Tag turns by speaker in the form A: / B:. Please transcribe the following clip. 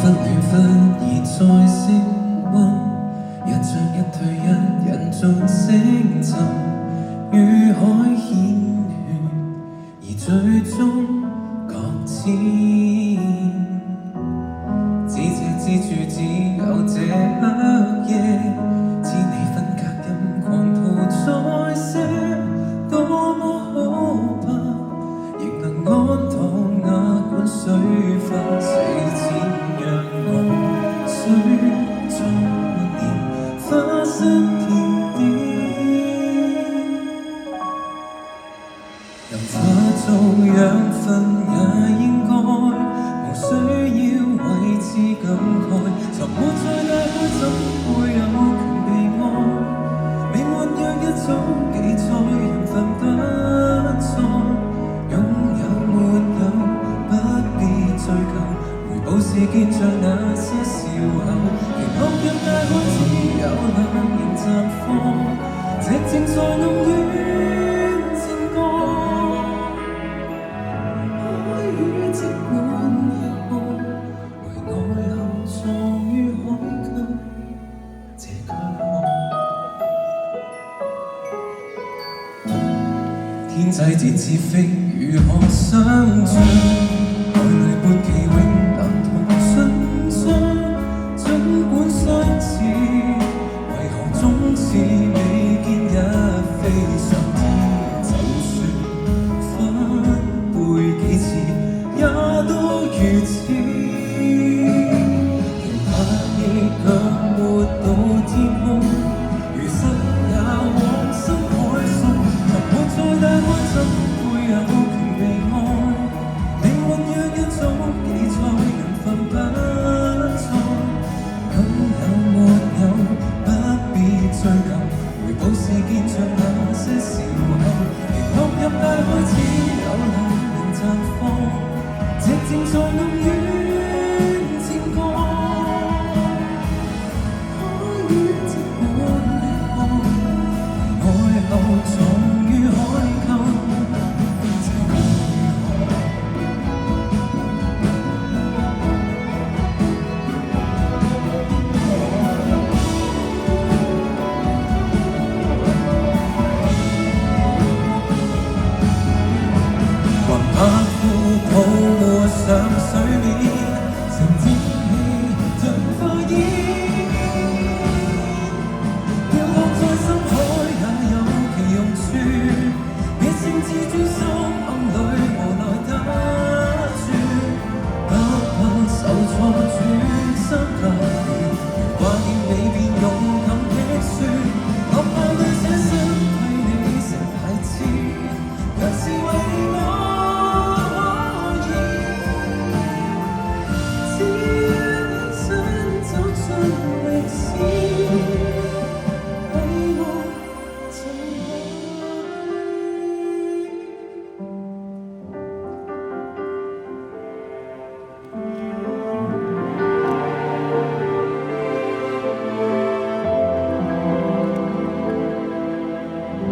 A: 分戀忽然再升溫，一進一退，一人縱星沉，與海牽血，而最終擱淺。只這之處，只有這黑夜，知你分隔任狂徒再些，多麼可怕，亦能安躺那管水花，死纏讓我水中年花生甜點，能化做養分也應該，無需要為之感慨。沉沒在大海，怎會有權被愛？命運若一早記載，緣分不再。擁有沒有，不必追究，回報是見着那些笑口。鯨落入大海，只有兩形綻放，寂靜在暗戀正歌。海與積滿血汗，為愛後藏於海溝這軀殼。天際展翅飛，如何想像？愛侶沒期永難同順暢，儘管相似，為何總是未見一飛上天？就算翻背幾次，也都如此。仍怕亦卻沒到天空，餘生也往深海送。沉沒在大海，怎會有權被愛？命運若一早記載，緣分不再。咁有沒有，不必追究，回報是見着那些笑口。鯨落入大海，只有兩形綻放，寂靜在暗戀正歌。海與積滿血汗，愛後藏於海溝。還怕枯土沒想